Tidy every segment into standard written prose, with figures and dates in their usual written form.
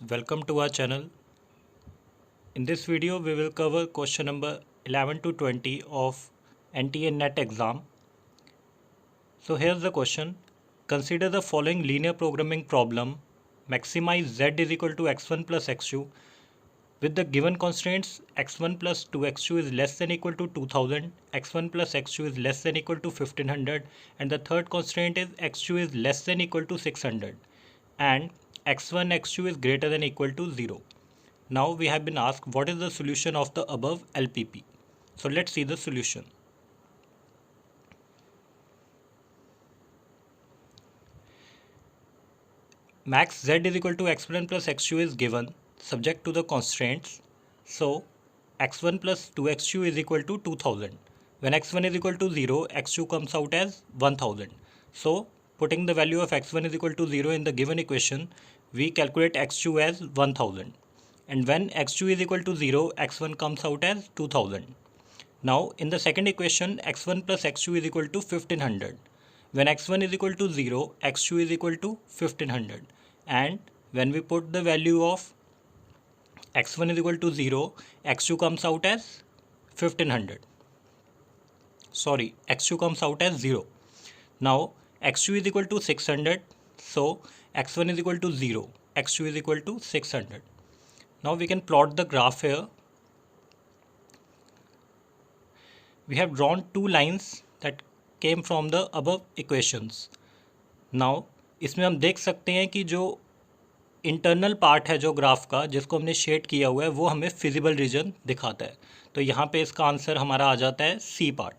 Welcome to our channel. In this video, we will cover question number 11 to 20 of NTA NET exam. So here's the question. Consider the following linear programming problem. Maximize z is equal to x1 plus x2 with the given constraints x1 plus 2x2 is less than equal to 2000, x1 plus x2 is less than equal to 1500, and the third constraint is x2 is less than equal to 600 and x1 x2 is greater than equal to 0. Now we have been asked what is the solution of the above LPP. So let's see the solution. Max z is equal to x1 plus x2 is given subject to the constraints. So x1 plus 2x2 is equal to 2000. When x1 is equal to 0, x2 comes out as 1000. So putting the value of x1 is equal to 0 in the given equation, we calculate x2 as 1000. And when x2 is equal to 0, x1 comes out as 2000. Now in the second equation, x1 plus x2 is equal to 1500. When x1 is equal to 0, x2 is equal to 1500. And when we put the value of x1 is equal to 0, x2 comes out as 1500. Sorry, x2 comes out as 0. Now x2 is equal to 600. So x1 is equal to 0, x2 is equal to 600. Now we can plot the graph here. We have drawn two lines that came from the above equations. Now इसमें हम देख सकते हैं कि जो internal part है जो graph का जिसको हमने शेड किया हुआ है वो हमें फिजिबल रीजन दिखाता है. तो यहाँ पे इसका आंसर हमारा आ जाता है C part.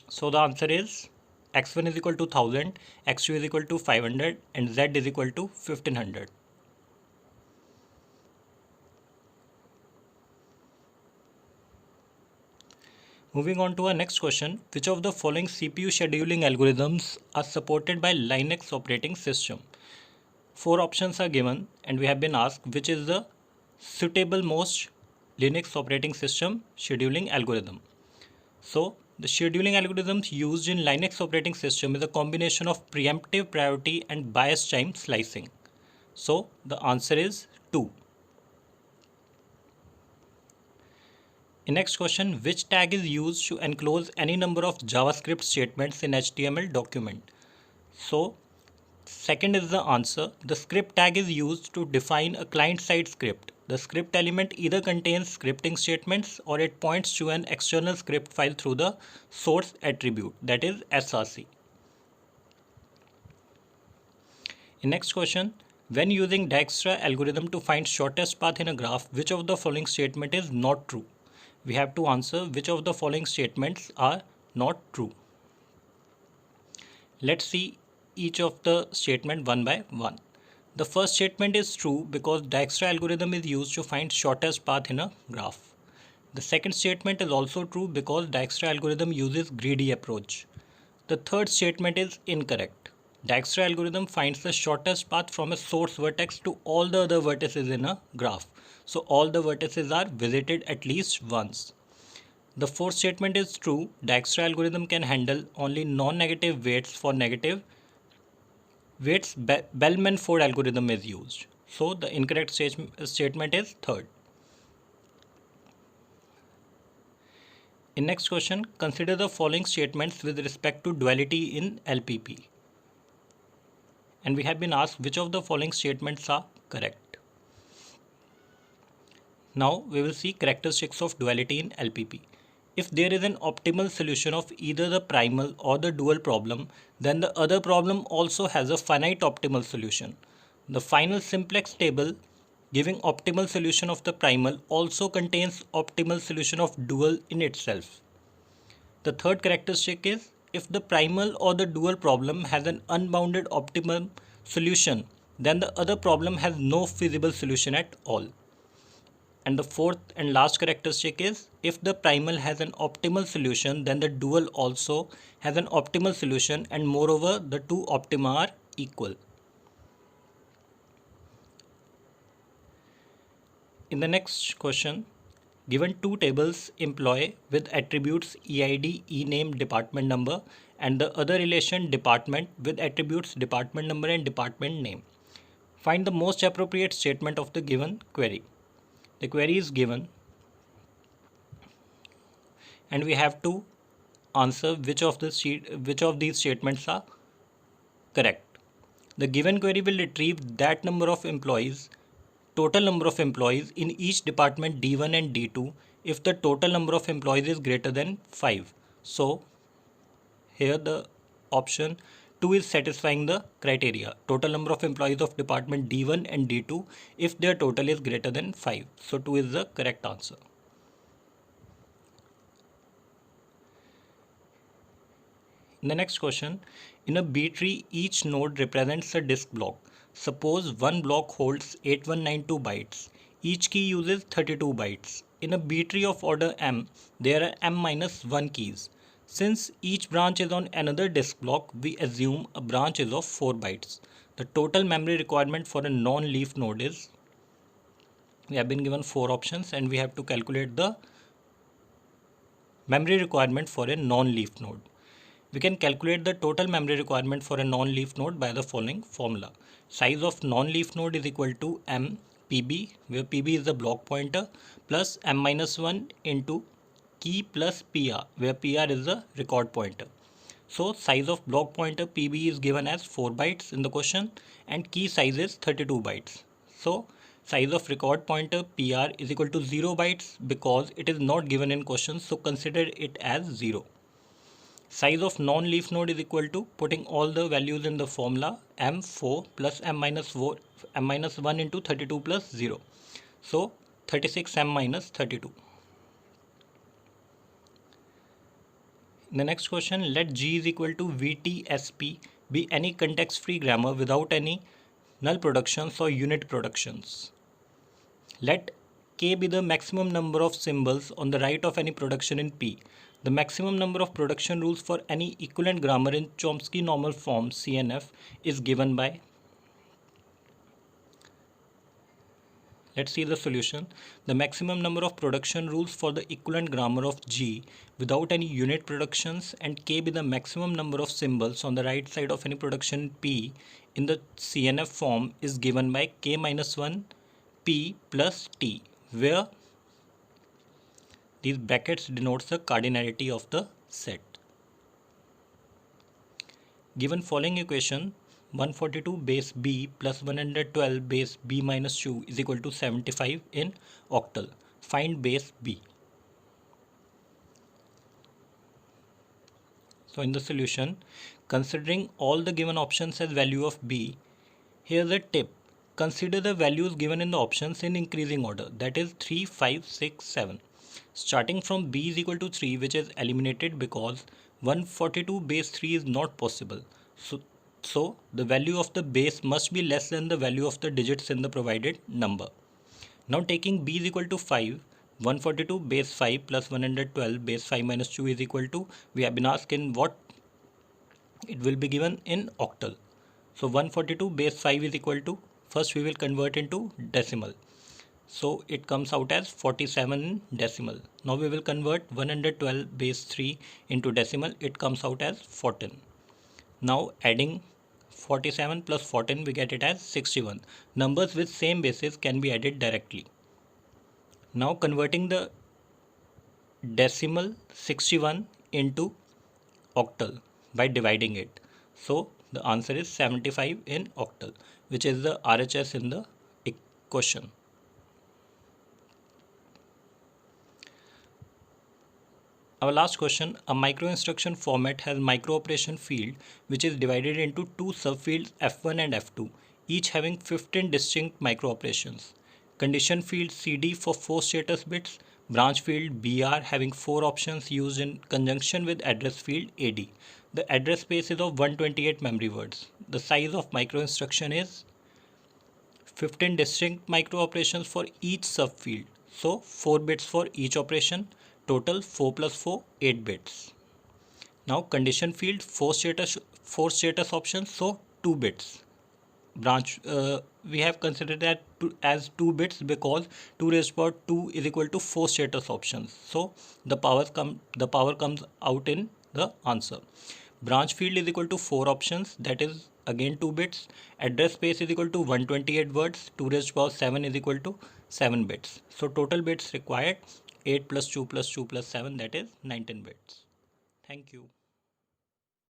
So the answer is x1 is equal to 1000, x2 is equal to 500 and z is equal to 1500. Moving on to our next question, which of the following CPU scheduling algorithms are supported by Linux operating system? Four options are given and we have been asked which is the suitable most Linux operating system scheduling algorithm. So the scheduling algorithms used in Linux operating system is a combination of preemptive priority and bias time slicing. So the answer is 2. In next question, which tag is used to enclose any number of JavaScript statements in HTML document? So second is the answer. The script tag is used to define a client-side script. The script element either contains scripting statements or it points to an external script file through the source attribute, that is SRC. In next question, when using Dijkstra algorithm to find shortest path in a graph, which of the following statement is not true? We have to answer which of the following statements are not true. Let's see each of the statement one by one. The first statement is true because Dijkstra algorithm is used to find shortest path in a graph. The second statement is also true because Dijkstra algorithm uses greedy approach. The third statement is incorrect. Dijkstra algorithm finds the shortest path from a source vertex to all the other vertices in a graph. So all the vertices are visited at least once. The fourth statement is true. Dijkstra algorithm can handle only non-negative weights. For negative weights, Bellman-Ford algorithm is used. So the incorrect statement is third. In next question, consider the following statements with respect to duality in LPP. And we have been asked which of the following statements are correct. Now we will see characteristics of duality in LPP. If there is an optimal solution of either the primal or the dual problem, then the other problem also has a finite optimal solution. The final simplex table giving optimal solution of the primal also contains optimal solution of dual in itself. The third characteristic is if the primal or the dual problem has an unbounded optimal solution, then the other problem has no feasible solution at all. And the fourth and last characteristic is if the primal has an optimal solution, then the dual also has an optimal solution, and moreover the two optima are equal. In the next question, given two tables employee with attributes EID, ename, department number and the other relation department with attributes department number and department name. Find the most appropriate statement of the given query. The query is given and we have to answer which of these statements are correct. The given query will retrieve that number of employees, total number of employees in each department D1 and D2 if the total number of employees is greater than 5. So here the option 2 is satisfying the criteria. Total number of employees of department D1 and D2 if their total is greater than 5. So 2 is the correct answer. In the next question, in a B tree, each node represents a disk block. Suppose one block holds 8192 bytes. Each key uses 32 bytes. In a B tree of order M, there are m-1 keys. Since each branch is on another disk block, we assume a branch is of 4 bytes. The total memory requirement for a non-leaf node is, we have been given 4 options and we have to calculate the memory requirement for a non-leaf node. We can calculate the total memory requirement for a non-leaf node by the following formula. Size of non-leaf node is equal to m pb, where pb is the block pointer, plus m-1 into key plus pr, where pr is the record pointer. So size of block pointer pb is given as 4 bytes in the question and key size is 32 bytes. So size of record pointer pr is equal to 0 bytes because it is not given in question, so consider it as 0. Size of non-leaf node is equal to, putting all the values in the formula, m4 plus m-4, m-1 into 32 plus 0. So 36m minus 32. In the next question, let G is equal to VTSP be any context-free grammar without any null productions or unit productions. Let K be the maximum number of symbols on the right of any production in P. The maximum number of production rules for any equivalent grammar in Chomsky normal form CNF is given by. Let's see the solution. The maximum number of production rules for the equivalent grammar of G without any unit productions and K be the maximum number of symbols on the right side of any production P in the CNF form is given by K-1 P plus T, where these brackets denotes the cardinality of the set. Given following equation, 142 base b plus 112 base b minus 2 is equal to 75 in octal. Find base b. So in the solution, considering all the given options as value of b, here's a tip. Consider the values given in the options in increasing order, that is 3, 5, 6, 7. Starting from b is equal to 3, which is eliminated because 142 base 3 is not possible. So the value of the base must be less than the value of the digits in the provided number. Now taking b is equal to 5, 142 base 5 plus 112 base 5 minus 2 is equal to, we have been asked in what it will be given in octal. So 142 base 5 is equal to, first we will convert into decimal. So it comes out as 47 in decimal. Now we will convert 112 base 3 into decimal. It comes out as 14. Now adding 47 plus 14, we get it as 61. Numbers with same basis can be added directly. Now converting the decimal 61 into octal by dividing it. So the answer is 75 in octal, which is the RHS in the question. Our last question, a micro instruction format has micro operation field which is divided into two subfields F1 and F2, each having 15 distinct micro operations. Condition field CD for 4 status bits, branch field BR having 4 options used in conjunction with address field AD. The address space is of 128 memory words. The size of micro instruction is 15 distinct micro operations for each subfield. So 4 bits for each operation. Total 4 plus 4, 8 bits. Now condition field 4 status options, so 2 bits. Branch we have considered that as 2 bits because 2 raised to power 2 is equal to 4 status options. So the power comes out in the answer. Branch field is equal to 4 options, that is again 2 bits. Address space is equal to 128 words. 2 raised to power 7 is equal to 7 bits. So total bits required 8 plus 2 plus 2 plus 7, that is 19 bits. Thank you.